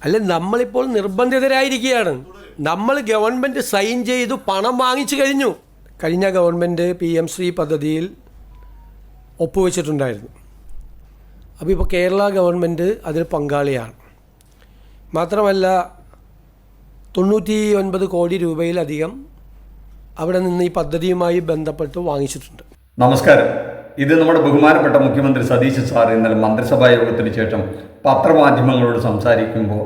അല്ല, നമ്മളിപ്പോൾ നിർബന്ധിതരായിരിക്കുകയാണ്. നമ്മൾ ഗവൺമെൻറ് സൈൻ ചെയ്തു പണം വാങ്ങിച്ചു കഴിഞ്ഞു. കഴിഞ്ഞ ഗവൺമെൻറ് PM ശ്രീ പദ്ധതിയിൽ ഒപ്പുവെച്ചിട്ടുണ്ടായിരുന്നു. അപ്പോൾ ഇപ്പോൾ കേരള ഗവൺമെൻറ് അതിൽ പങ്കാളിയാണ്. മാത്രമല്ല 99 കോടി രൂപയിലധികം അവിടെ നിന്ന് ഈ പദ്ധതിയുമായി ബന്ധപ്പെട്ട് വാങ്ങിച്ചിട്ടുണ്ട്. നമസ്കാരം. ഇത് നമ്മുടെ ബഹുമാനപ്പെട്ട മുഖ്യമന്ത്രി സതീശ് സാർ ഇന്നലെ മന്ത്രിസഭാ യോഗത്തിന് ശേഷം പത്രമാധ്യമങ്ങളോട് സംസാരിക്കുമ്പോൾ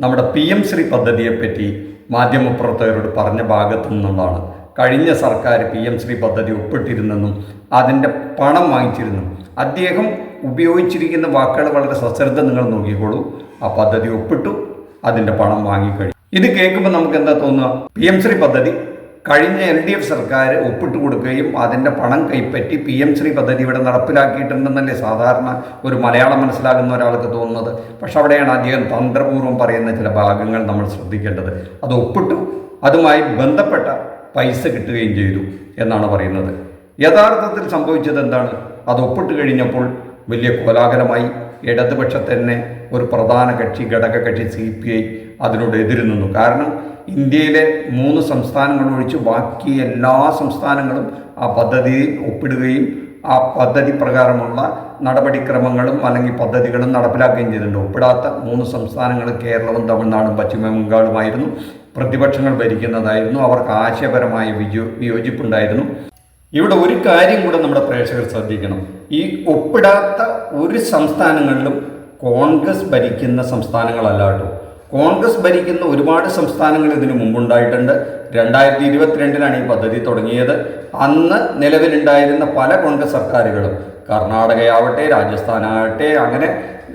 നമ്മുടെ PM ശ്രീ പദ്ധതിയെപ്പറ്റി മാധ്യമപ്രവർത്തകരോട് പറഞ്ഞ ഭാഗത്തു നിന്നുള്ളതാണ്. കഴിഞ്ഞ സർക്കാർ PM ശ്രീ പദ്ധതി ഒപ്പിട്ടിരുന്നെന്നും അതിൻ്റെ പണം വാങ്ങിച്ചിരുന്നു. അദ്ദേഹം ഉപയോഗിച്ചിരിക്കുന്ന വാക്കുകൾ വളരെ സശ്രദ്ധ നിങ്ങൾ നോക്കിക്കോളൂ. ആ പദ്ധതി ഒപ്പിട്ടു, അതിൻ്റെ പണം വാങ്ങിക്കഴിഞ്ഞു. ഇത് കേൾക്കുമ്പോൾ നമുക്ക് എന്താ തോന്നുക? PM ശ്രീ പദ്ധതി കഴിഞ്ഞ LDF സർക്കാർ ഒപ്പിട്ട് കൊടുക്കുകയും അതിൻ്റെ പണം കൈപ്പറ്റി PM ശ്രീ പദ്ധതി ഇവിടെ നടപ്പിലാക്കിയിട്ടുണ്ടെന്നല്ലേ സാധാരണ ഒരു മലയാളം മനസ്സിലാകുന്ന ഒരാൾക്ക് തോന്നുന്നത്. പക്ഷെ അവിടെയാണ് അദ്ദേഹം തന്ത്രപൂർവ്വം പറയുന്ന ചില ഭാഗങ്ങൾ നമ്മൾ ശ്രദ്ധിക്കേണ്ടത്. അത് ഒപ്പിട്ടു, അതുമായി ബന്ധപ്പെട്ട പൈസ കിട്ടുകയും ചെയ്തു എന്നാണ് പറയുന്നത്. യഥാർത്ഥത്തിൽ സംഭവിച്ചത് എന്താണ്? അത് ഒപ്പിട്ട് കഴിഞ്ഞപ്പോൾ വലിയ കോലാഹലമായി. ഇടതുപക്ഷത്തന്നെ ഒരു പ്രധാന കക്ഷി, ഘടകകക്ഷി CPI അതിനോട് എതിര് നിന്നു. കാരണം ഇന്ത്യയിലെ 3 സംസ്ഥാനങ്ങൾ ഒഴിച്ച് ബാക്കി എല്ലാ സംസ്ഥാനങ്ങളും ആ പദ്ധതിയിൽ ഒപ്പിടുകയും ആ പദ്ധതി പ്രകാരമുള്ള നടപടിക്രമങ്ങളും അല്ലെങ്കിൽ പദ്ധതികളും നടപ്പിലാക്കുകയും ചെയ്തിട്ടുണ്ട്. ഒപ്പിടാത്ത 3 സംസ്ഥാനങ്ങൾ കേരളവും തമിഴ്നാടും പശ്ചിമ ബംഗാളുമായിരുന്നു. പ്രതിപക്ഷങ്ങൾ ഭരിക്കുന്നതായിരുന്നു. അവർക്ക് ആശയപരമായ വിയോജിപ്പുണ്ടായിരുന്നു. ഇവിടെ ഒരു കാര്യം കൂടെ നമ്മുടെ പ്രേക്ഷകർ ശ്രദ്ധിക്കണം. ഈ ഒപ്പിടാത്ത ഒരു സംസ്ഥാനങ്ങളിലും കോൺഗ്രസ് ഭരിക്കുന്ന സംസ്ഥാനങ്ങളല്ല കേട്ടോ. കോൺഗ്രസ് ഭരിക്കുന്ന ഒരുപാട് സംസ്ഥാനങ്ങൾ ഇതിനു മുമ്പുണ്ടായിട്ടുണ്ട്. 2022 ഈ പദ്ധതി തുടങ്ങിയത്. അന്ന് നിലവിലുണ്ടായിരുന്ന പല കോൺഗ്രസ് സർക്കാരുകളും, കർണാടകയാവട്ടെ, രാജസ്ഥാനാകട്ടെ, അങ്ങനെ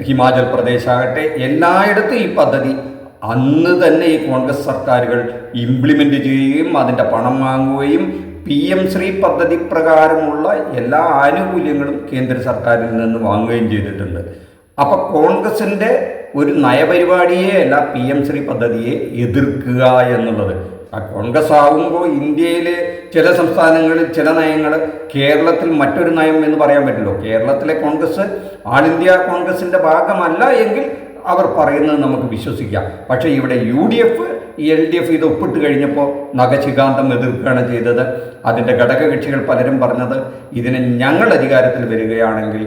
ഹിമാചൽ പ്രദേശ് ആകട്ടെ, എല്ലായിടത്തും ഈ പദ്ധതി അന്ന് തന്നെ ഈ കോൺഗ്രസ് സർക്കാരുകൾ ഇംപ്ലിമെൻ്റ് ചെയ്യുകയും അതിൻ്റെ പണം വാങ്ങുകയും PM ശ്രീ പദ്ധതി പ്രകാരമുള്ള എല്ലാ ആനുകൂല്യങ്ങളും കേന്ദ്ര സർക്കാരിൽ നിന്ന് വാങ്ങുകയും ചെയ്തിട്ടുണ്ട്. അപ്പോൾ കോൺഗ്രസിൻ്റെ ഒരു നയപരിപാടിയെ അല്ല PM ശ്രീ പദ്ധതിയെ എതിർക്കുക എന്നുള്ളത്. ആ കോൺഗ്രസ് ആകുമ്പോൾ ഇന്ത്യയിലെ ചില സംസ്ഥാനങ്ങളിൽ ചില നയങ്ങൾ, കേരളത്തിൽ മറ്റൊരു നയം എന്ന് പറയാൻ പറ്റില്ലോ. കേരളത്തിലെ കോൺഗ്രസ് ആൾ ഇന്ത്യ കോൺഗ്രസിൻ്റെ ഭാഗമല്ല എങ്കിൽ അവർ പറയുന്നത് നമുക്ക് വിശ്വസിക്കാം. പക്ഷേ ഇവിടെ UDF LDF ഇത് ഒപ്പിട്ട് കഴിഞ്ഞപ്പോൾ നഖശികാന്തം എതിർക്കുകയാണ് ചെയ്തത്. അതിൻ്റെ ഘടകകക്ഷികൾ പലരും പറഞ്ഞത് ഇതിനെ ഞങ്ങൾ അധികാരത്തിൽ വരികയാണെങ്കിൽ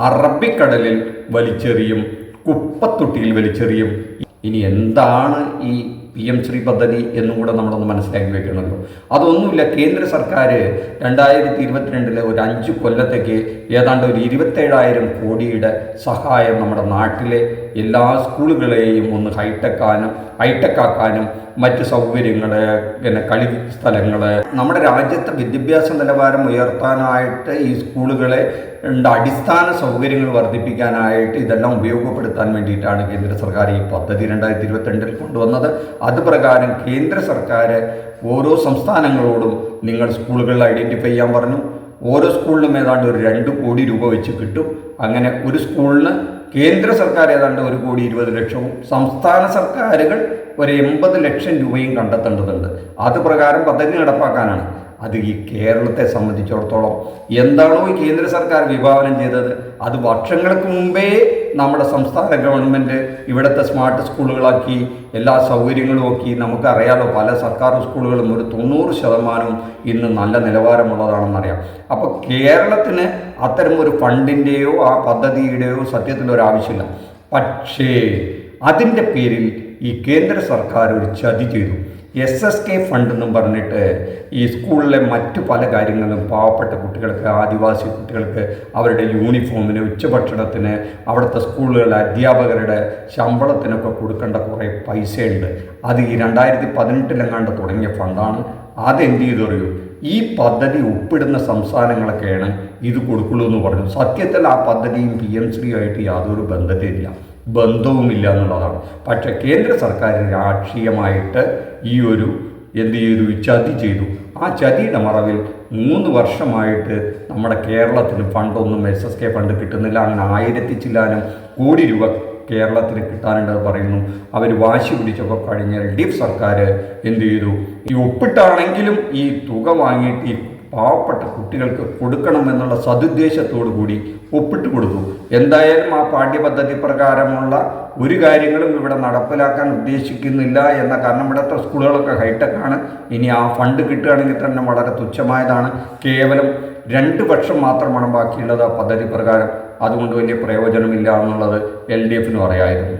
അറബിക്കടലിൽ വലിച്ചെറിയും, കുപ്പത്തൊട്ടിയിൽ വലിച്ചെറിയും. ഇനി എന്താണ് ഈ PM ശ്രീ പദ്ധതി എന്നും കൂടെ നമ്മളൊന്ന് മനസ്സിലാക്കി വെക്കണമല്ലോ. അതൊന്നുമില്ല. കേന്ദ്ര സർക്കാർ 2022 ഒരു 5 കൊല്ലത്തേക്ക് ഏതാണ്ട് ഒരു 27,000 കോടിയുടെ സഹായം നമ്മുടെ നാട്ടിലെ എല്ലാ സ്കൂളുകളെയും ഒന്ന് ഹൈടെക്കാക്കാനും മറ്റ് സൗകര്യങ്ങൾ, പിന്നെ കളി സ്ഥലങ്ങൾ, നമ്മുടെ രാജ്യത്തെ വിദ്യാഭ്യാസ നിലവാരം ഉയർത്താനായിട്ട് ഈ സ്കൂളുകളെ അടിസ്ഥാന സൗകര്യങ്ങൾ വർദ്ധിപ്പിക്കാനായിട്ട് ഇതെല്ലാം ഉപയോഗപ്പെടുത്താൻ വേണ്ടിയിട്ടാണ് കേന്ദ്ര സർക്കാർ ഈ പദ്ധതി 2022 കൊണ്ടുവന്നത്. അത് പ്രകാരം കേന്ദ്ര സർക്കാർ ഓരോ സംസ്ഥാനങ്ങളോടും നിങ്ങൾ സ്കൂളുകൾ ഐഡൻറ്റിഫൈ ചെയ്യാൻ പറഞ്ഞു. ഓരോ സ്കൂളിലും ഏതാണ്ട് ഒരു 2 കോടി രൂപ വെച്ച് കിട്ടും. അങ്ങനെ ഒരു സ്കൂളിന് കേന്ദ്ര സർക്കാർ ഏതാണ്ട് 1,20,00,000, സംസ്ഥാന സർക്കാരുകൾ ഒരു 80 ലക്ഷം രൂപയും കണ്ടെത്തേണ്ടതുണ്ട്. അത് പ്രകാരം പദ്ധതി നടപ്പാക്കാനാണ്. അത് ഈ കേരളത്തെ സംബന്ധിച്ചിടത്തോളം എന്താണോ ഈ കേന്ദ്ര സർക്കാർ വിഭാവനം ചെയ്തത് അത് വർഷങ്ങൾക്ക് മുമ്പേ നമ്മുടെ സംസ്ഥാന ഗവൺമെൻറ് ഇവിടുത്തെ സ്മാർട്ട് സ്കൂളുകളാക്കി എല്ലാ സൗകര്യങ്ങളും ആക്കി. നമുക്കറിയാലോ, പല സർക്കാർ സ്കൂളുകളും ഒരു 90% ഇന്ന് നല്ല നിലവാരമുള്ളതാണെന്നറിയാം. അപ്പോൾ കേരളത്തിന് അത്തരം ഒരു ഫണ്ടിൻ്റെയോ ആ പദ്ധതിയുടെയോ സത്യത്തിലൊരാവശ്യമില്ല. പക്ഷേ അതിൻ്റെ പേരിൽ ഈ കേന്ദ്ര സർക്കാർ ഒരു ചതി ചെയ്തു. SSK ഫണ്ട് എന്നും പറഞ്ഞിട്ട് ഈ സ്കൂളിലെ മറ്റു പല കാര്യങ്ങളും പാവപ്പെട്ട കുട്ടികൾക്ക്, ആദിവാസി കുട്ടികൾക്ക് അവരുടെ യൂണിഫോമിന്, ഉച്ചഭക്ഷണത്തിന്, അവിടുത്തെ സ്കൂളുകളിലെ അധ്യാപകരുടെ ശമ്പളത്തിനൊക്കെ കൊടുക്കേണ്ട കുറേ പൈസയുണ്ട്. അത് ഈ 2018 തുടങ്ങിയ ഫണ്ടാണ്. അതെന്ത് ചെയ്തറിയൂ? ഈ പദ്ധതി ഒപ്പിടുന്ന സംസ്ഥാനങ്ങളൊക്കെയാണ് ഇത് കൊടുക്കുള്ളൂ എന്ന് പറഞ്ഞു. സത്യത്തിൽ ആ പദ്ധതിയും PM ശ്രീയുമായിട്ട് യാതൊരു ബന്ധവുമില്ല എന്നുള്ളതാണ്. പക്ഷേ കേന്ദ്ര സർക്കാർ രാഷ്ട്രീയമായിട്ട് ഈ ഒരു എന്ത് ചെയ്തു? ചതി ചെയ്തു. ആ ചതിയുടെ മറവിൽ 3 വർഷമായിട്ട് നമ്മുടെ കേരളത്തിന് ഫണ്ടൊന്നും SSK ഫണ്ട് കിട്ടുന്നില്ല. അങ്ങനെ 1000 ചില്ലാനം കോടി രൂപ കേരളത്തിന് കിട്ടാനുണ്ടെന്ന് പറയുന്നു. അവർ വാശി പിടിച്ചപ്പോൾ കഴിഞ്ഞ LDF സർക്കാർ എന്ത് ചെയ്തു? ഈ ഒപ്പിട്ടാണെങ്കിലും ഈ തുക വാങ്ങിയിട്ട് ഈ പാവപ്പെട്ട കുട്ടികൾക്ക് കൊടുക്കണമെന്നുള്ള സതുദ്ദേശത്തോടു കൂടി ഒപ്പിട്ട് കൊടുത്തു. എന്തായാലും ആ പാഠ്യപദ്ധതി പ്രകാരമുള്ള ഒരു കാര്യങ്ങളും ഇവിടെ നടപ്പിലാക്കാൻ ഉദ്ദേശിക്കുന്നില്ല എന്ന കാരണം ഇവിടുത്തെ സ്കൂളുകളൊക്കെ ഹൈടെക്കാണ്. ഇനി ആ ഫണ്ട് കിട്ടുകയാണെങ്കിൽ തന്നെ വളരെ തുച്ഛമായതാണ്. കേവലം 2 വർഷം മാത്രമാണ് ബാക്കിയുള്ളത് ആ പദ്ധതി പ്രകാരം. അതുകൊണ്ട് വലിയ പ്രയോജനമില്ല എന്നുള്ളത് LDFന് പറയായിരുന്നു.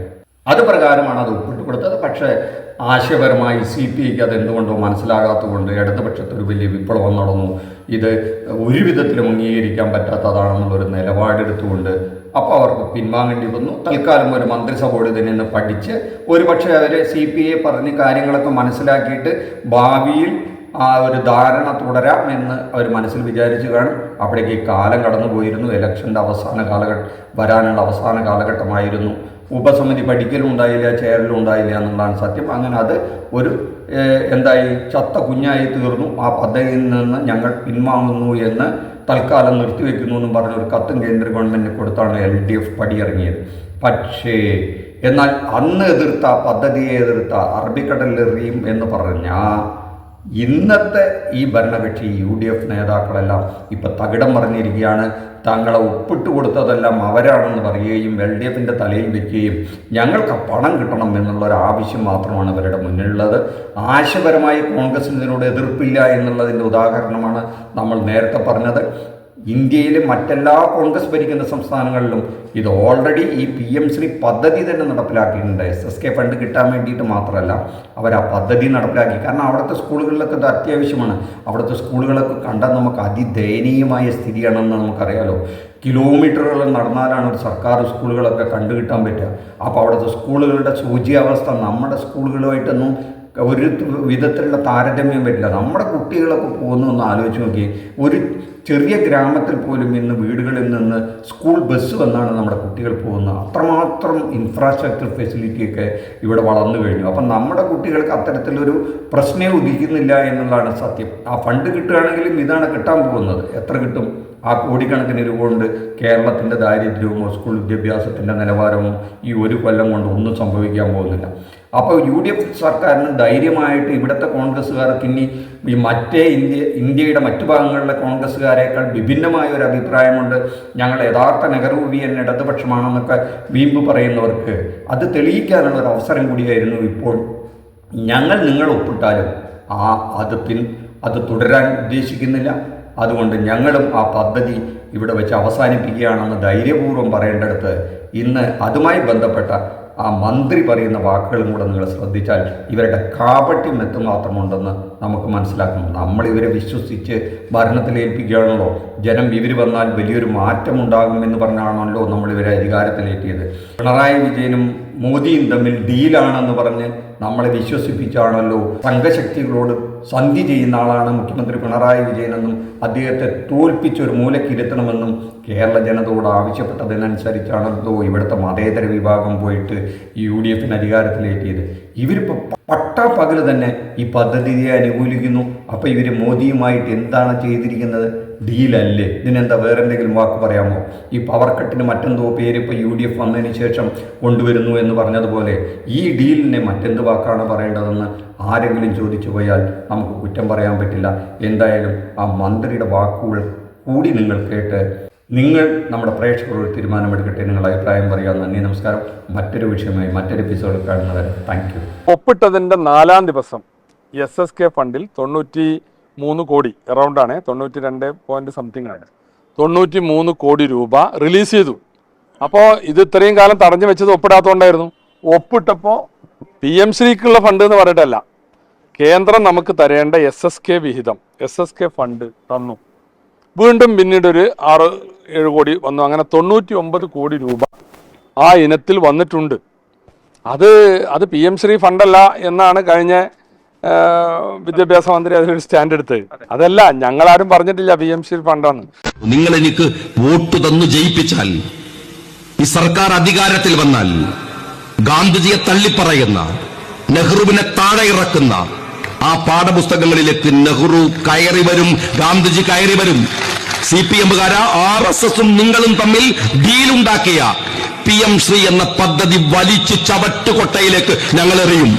അത് പ്രകാരമാണ് അത് ഒപ്പിട്ട് കൊടുത്തത്. പക്ഷേ ആശയപരമായി CPIക്ക് അതെന്തുകൊണ്ടോ മനസ്സിലാകാത്തതുകൊണ്ട് ഇടതുപക്ഷത്തൊരു വലിയ വിപ്ലവം നടന്നു. ഇത് ഒരു വിധത്തിലും അംഗീകരിക്കാൻ പറ്റാത്തതാണെന്നുള്ളൊരു നിലപാടെടുത്തുകൊണ്ട് അപ്പോൾ അവർക്ക് പിൻവാങ്ങേണ്ടി വന്നു. തൽക്കാലം ഒരു മന്ത്രിസഭയോട് ഇതിനെ പഠിച്ച് ഒരുപക്ഷെ അവർ CPI പറഞ്ഞ് കാര്യങ്ങളൊക്കെ മനസ്സിലാക്കിയിട്ട് ഭാവിയിൽ ആ ഒരു ധാരണ തുടരാം എന്ന് അവർ മനസ്സിൽ വിചാരിച്ചു കാണും. അവിടേക്ക് കാലം കടന്നു പോയിരുന്നു. ഇലക്ഷൻ്റെ വരാനുള്ള അവസാന കാലഘട്ടമായിരുന്നു. ഉപസമിതി പഠിക്കലും ഉണ്ടായില്ല, ചേരലും ഉണ്ടായില്ല എന്നുള്ളതാണ് സത്യം. അങ്ങനെ അത് ഒരു ചത്ത കുഞ്ഞായി തീർന്നു. ആ പദ്ധതിയിൽ നിന്ന് ഞങ്ങൾ പിൻവാങ്ങുന്നു എന്ന് തൽക്കാലം നിർത്തിവെക്കുന്നു എന്നും പറഞ്ഞ ഒരു കത്തും കേന്ദ്ര ഗവൺമെൻറ്റിന് കൊടുത്താണ് LDF പടിയിറങ്ങിയത്. പക്ഷേ എന്നാൽ അന്ന് എതിർത്ത പദ്ധതിയെ എതിർത്ത അറബിക്കടലെറിയും എന്ന് പറഞ്ഞ ഇന്നത്തെ ഈ ഭരണകക്ഷി UDF നേതാക്കളെല്ലാം ഇപ്പം തകിടം പറഞ്ഞിരിക്കുകയാണ്. തങ്ങളെ ഒപ്പിട്ട് കൊടുത്തതെല്ലാം അവരാണെന്ന് പറയുകയും LDFൻ്റെ തലയിൽ വയ്ക്കുകയും ഞങ്ങൾക്ക് പണം കിട്ടണം എന്നുള്ളൊരു ആവശ്യം മാത്രമാണ് അവരുടെ മുന്നിലുള്ളത്. ആശയപരമായി കോൺഗ്രസിന് ഇതിനോട് എതിർപ്പില്ല എന്നുള്ളതിൻ്റെ ഉദാഹരണമാണ് നമ്മൾ നേരത്തെ പറഞ്ഞത്. ഇന്ത്യയിലെ മറ്റെല്ലാ കോൺഗ്രസ് ഭരിക്കുന്ന സംസ്ഥാനങ്ങളിലും ഇത് ഓൾറെഡി ഈ PM ശ്രീ പദ്ധതി തന്നെ നടപ്പിലാക്കിയിട്ടുണ്ട്. SSK ഫണ്ട് കിട്ടാൻ വേണ്ടിയിട്ട് മാത്രമല്ല, അവർ ആ പദ്ധതി നടപ്പിലാക്കി. കാരണം അവിടുത്തെ സ്കൂളുകളിലൊക്കെ ഇത് അത്യാവശ്യമാണ്. അവിടുത്തെ സ്കൂളുകളൊക്കെ കണ്ടാൽ നമുക്ക് അതിദയനീയമായ സ്ഥിതിയാണെന്ന് നമുക്കറിയാലോ. കിലോമീറ്ററുകൾ നടന്നാലാണ് ഒരു സർക്കാർ സ്കൂളുകളൊക്കെ കണ്ടുകിട്ടാൻ പറ്റുക. അപ്പോൾ അവിടുത്തെ സ്കൂളുകളുടെ ശോച്യാവസ്ഥ നമ്മുടെ സ്കൂളുകളുമായിട്ടൊന്നും ഒരു വിധത്തിലുള്ള താരതമ്യം വരില്ല. നമ്മുടെ കുട്ടികളൊക്കെ പോകുന്നു എന്ന് ആലോചിച്ച് നോക്കി. ഒരു ചെറിയ ഗ്രാമത്തിൽ പോലും ഇന്ന് വീടുകളിൽ നിന്ന് സ്കൂൾ ബസ് വന്നാണ് നമ്മുടെ കുട്ടികൾ പോകുന്നത്. അത്രമാത്രം ഇൻഫ്രാസ്ട്രക്ചർ ഫെസിലിറ്റിയൊക്കെ ഇവിടെ വളർന്നു കഴിഞ്ഞു. അപ്പം നമ്മുടെ കുട്ടികൾക്ക് അത്തരത്തിലൊരു പ്രശ്നമേ ഉദിക്കുന്നില്ല എന്നുള്ളതാണ് സത്യം. ആ ഫണ്ട് കിട്ടുകയാണെങ്കിലും ഇതാണ് കിട്ടാൻ പോകുന്നത്. എത്ര കിട്ടും? ആ കോടിക്കണക്കിന് രൂപ കൊണ്ട് കേരളത്തിൻ്റെ ദാരിദ്ര്യവും സ്കൂൾ വിദ്യാഭ്യാസത്തിൻ്റെ നിലവാരവും ഈ ഒരു കൊല്ലം കൊണ്ട് ഒന്നും സംഭവിക്കാൻ പോകുന്നില്ല. അപ്പോൾ UDF സർക്കാരിന് ധൈര്യമായിട്ട് ഇവിടുത്തെ കോൺഗ്രസ്സുകാർക്ക് ഇനി ഈ ഇന്ത്യയുടെ മറ്റു ഭാഗങ്ങളിലെ കോൺഗ്രസ്സുകാരേക്കാൾ വിഭിന്നമായ ഒരു അഭിപ്രായമുണ്ട്, ഞങ്ങൾ യഥാർത്ഥ നെഹ്റുവിയൻ ഇടതുപക്ഷമാണെന്നൊക്കെ വീമ്പ് പറയുന്നവർക്ക് അത് തെളിയിക്കാനുള്ള ഒരു അവസരം കൂടിയായിരുന്നു ഇപ്പോൾ. നിങ്ങൾ ഒപ്പിട്ടാലും അത് തുടരാൻ ഉദ്ദേശിക്കുന്നില്ല. അതുകൊണ്ട് ഞങ്ങളും ആ പദ്ധതി ഇവിടെ വെച്ച് അവസാനിപ്പിക്കുകയാണെന്ന് ധൈര്യപൂർവ്വം പറയേണ്ടടുത്ത് ഇന്ന് അതുമായി ബന്ധപ്പെട്ട ആ മന്ത്രി പറയുന്ന വാക്കുകളും കൂടെ നിങ്ങൾ ശ്രദ്ധിച്ചാൽ ഇവരുടെ കാപട്യം എത്രമാത്രമുണ്ടെന്ന് നമുക്ക് മനസ്സിലാക്കണം. നമ്മളിവരെ വിശ്വസിച്ച് ഭരണത്തിലേൽപ്പിക്കുകയാണല്ലോ. ജനം ഇവർ വന്നാൽ വലിയൊരു മാറ്റമുണ്ടാകുമെന്ന് പറഞ്ഞാണല്ലോ നമ്മളിവരെ അധികാരത്തിലേറ്റിയത്. പിണറായി വിജയനും മോദിയും തമ്മിൽ ഡീലാണെന്ന് പറഞ്ഞ് നമ്മളെ വിശ്വസിപ്പിച്ചാണല്ലോ സംഘശക്തികളോട് സന്ധി ചെയ്യുന്ന ആളാണ് മുഖ്യമന്ത്രി പിണറായി വിജയനെന്നും അദ്ദേഹത്തെ തോൽപ്പിച്ചൊരു മൂലക്കിരുത്തണമെന്നും കേരള ജനതയോട് ആവശ്യപ്പെട്ടതിനനുസരിച്ചാണല്ലോ ഇവിടുത്തെ മതേതര വിഭാഗം പോയിട്ട് ഈ UDFന് അധികാരത്തിലേറ്റിയത്. ഇവരിപ്പോൾ പട്ടാപ്പകൽ തന്നെ ഈ പദ്ധതിയെ അനുകൂലിക്കുന്നു. അപ്പോൾ ഇവർ മോദിയുമായിട്ട് എന്താണ് ചെയ്തിരിക്കുന്നത്? ഡീലല്ലേ? ഇതിനെന്താ വേറെ എന്തെങ്കിലും വാക്ക് പറയാമോ? ഈ പവർ കട്ടിന് മറ്റെന്തോ പേര് ഇപ്പോൾ UDF വന്നതിന് ശേഷം കൊണ്ടുവരുന്നു എന്ന് പറഞ്ഞതുപോലെ ഈ ഡീലിനെ മറ്റെന്ത് വാക്കാണ് പറയേണ്ടതെന്ന് ആരെങ്കിലും ചോദിച്ചു പോയാൽ നമുക്ക് കുറ്റം പറയാൻ പറ്റില്ല. എന്തായാലും ആ മന്ത്രിയുടെ വാക്കുകൾ കൂടി നിങ്ങൾ കേട്ട് നിങ്ങൾ നമ്മുടെ പ്രേക്ഷകരോട് തീരുമാനമെടുക്കട്ടെ. നിങ്ങൾ അഭിപ്രായം പറയാം. നന്ദി, നമസ്കാരം. മറ്റൊരു വിഷയമായി മറ്റൊരു എപ്പിസോഡിൽ കാണുന്നവരെ താങ്ക് യു. ഒപ്പിട്ടതിൻ്റെ 4-ാം ദിവസം SSK ഫണ്ടിൽ 93 കോടി അറൗണ്ടാണ്, 92 പോയിന്റ് സംതിങ് ആണ്, 93 കോടി രൂപ റിലീസ് ചെയ്തു. അപ്പോൾ ഇത് ഇത്രയും കാലം തടഞ്ഞു വെച്ചത് ഒപ്പിടാത്തതുകൊണ്ടായിരുന്നു. ഒപ്പിട്ടപ്പോൾ PM ശ്രീക്കുള്ള ഫണ്ട് എന്ന് പറഞ്ഞിട്ടല്ല, കേന്ദ്രം നമുക്ക് തരേണ്ട SSK വിഹിതം, SSK ഫണ്ട് തന്നു. വീണ്ടും പിന്നീട് ഒരു 6-7 കോടി വന്നു. അങ്ങനെ 99 കോടി രൂപ ആ ഇനത്തിൽ വന്നിട്ടുണ്ട്. അത് PM ശ്രീ ഫണ്ടല്ല എന്നാണ് കഴിഞ്ഞ വിദ്യാഭ്യാസ മന്ത്രി അതിലൊരു സ്റ്റാൻഡ് എടുത്തത്. അതല്ല, ഞങ്ങളാരും പറഞ്ഞിട്ടില്ല PM ശ്രീ ഫണ്ടാണ്. നിങ്ങൾ എനിക്ക് വോട്ട് തന്നു ജയിപ്പിച്ചാൽ, ഈ സർക്കാർ അധികാരത്തിൽ വന്നാൽ ഗാന്ധിജിയെ തള്ളിപ്പറയുന്ന, നെഹ്റുവിനെ താഴെ ഇറക്കുന്ന ആ പാഠപുസ്തകങ്ങളിലേക്ക് നെഹ്റു കയറി വരും, ഗാന്ധിജി കയറി വരും. CPM-കാര RSSും നിങ്ങളും തമ്മിൽ ഡീലുണ്ടാക്കിയ PM ശ്രീ എന്ന പദ്ധതി വലിച്ചു ചവറ്റുകൊട്ടയിലേക്ക് ഞങ്ങൾ എറിയും.